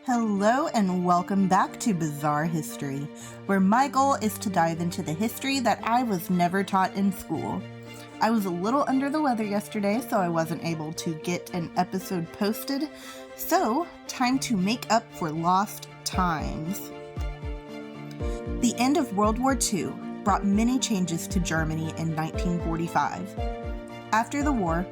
Hello and welcome back to Bizarre History, where my goal is to dive into the history that I was never taught in school. I was a little under the weather yesterday, so I wasn't able to get an episode posted, so time to make up for lost times. The end of World War II brought many changes to Germany in 1945. After the war,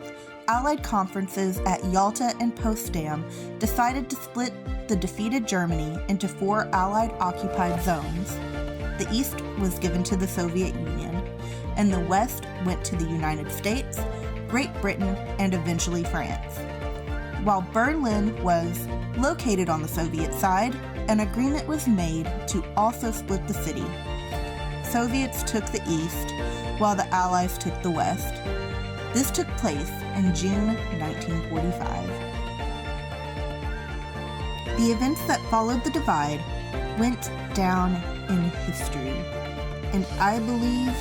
Allied conferences at Yalta and Potsdam decided to split the defeated Germany into 4 Allied occupied zones. The East was given to the Soviet Union, and the West went to the United States, Great Britain, and eventually France. While Berlin was located on the Soviet side, an agreement was made to also split the city. Soviets took the East, while the Allies took the West. This took place in June 1945. The events that followed the divide went down in history, and I believe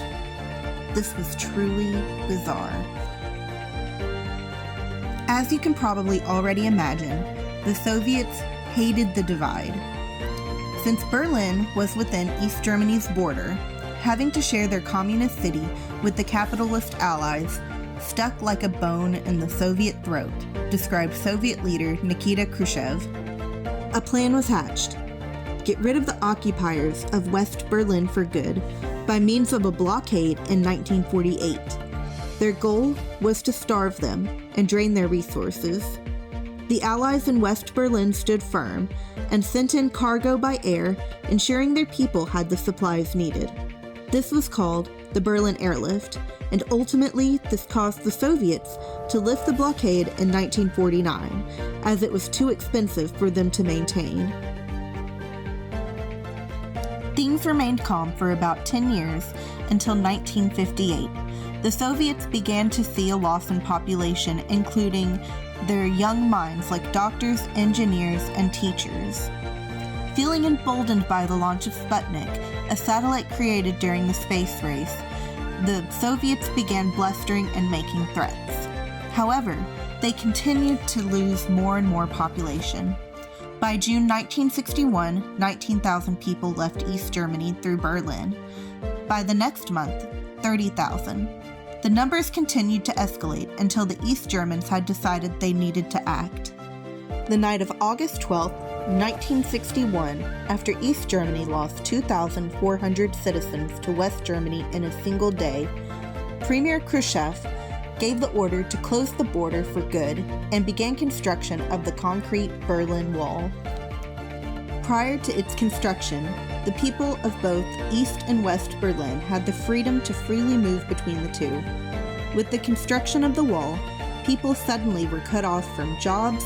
this was truly bizarre. As you can probably already imagine, the Soviets hated the divide. Since Berlin was within East Germany's border, having to share their communist city with the capitalist Allies stuck like a bone in the Soviet throat, described Soviet leader Nikita Khrushchev. A plan was hatched. Get rid of the occupiers of West Berlin for good by means of a blockade in 1948. Their goal was to starve them and drain their resources. The Allies in West Berlin stood firm and sent in cargo by air, ensuring their people had the supplies needed. This was called the Berlin Airlift, and ultimately this caused the Soviets to lift the blockade in 1949, as it was too expensive for them to maintain. Things remained calm for about 10 years until 1958. The Soviets began to see a loss in population, including their young minds like doctors, engineers, and teachers. Feeling emboldened by the launch of Sputnik, a satellite created during the space race, the Soviets began blustering and making threats. However, they continued to lose more and more population. By June 1961, 19,000 people left East Germany through Berlin. By the next month, 30,000. The numbers continued to escalate until the East Germans had decided they needed to act. The night of August 12, 1961, after East Germany lost 2,400 citizens to West Germany in a single day, Premier Khrushchev gave the order to close the border for good and began construction of the concrete Berlin Wall. Prior to its construction, the people of both East and West Berlin had the freedom to freely move between the two. With the construction of the wall, people suddenly were cut off from jobs,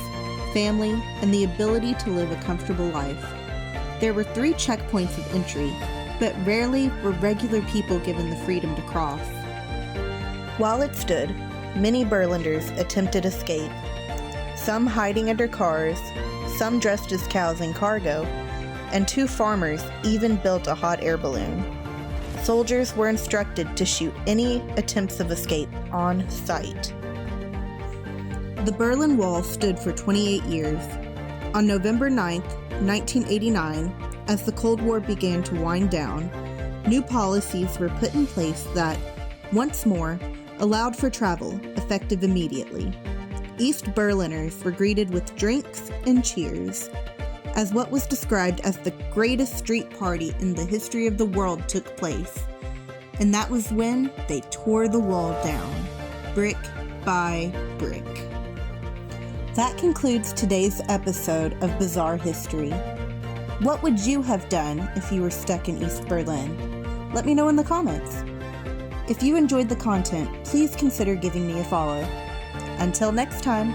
family, and the ability to live a comfortable life. There were 3 checkpoints of entry, but rarely were regular people given the freedom to cross. While it stood, many Berliners attempted escape, some hiding under cars, some dressed as cows in cargo, and 2 farmers even built a hot air balloon. Soldiers were instructed to shoot any attempts of escape on sight. The Berlin Wall stood for 28 years. On November 9, 1989, as the Cold War began to wind down, new policies were put in place that, once more, allowed for travel, effective immediately. East Berliners were greeted with drinks and cheers, as what was described as the greatest street party in the history of the world took place. And that was when they tore the wall down, brick by brick. That concludes today's episode of Bizarre History. What would you have done if you were stuck in East Berlin? Let me know in the comments. If you enjoyed the content, please consider giving me a follow. Until next time.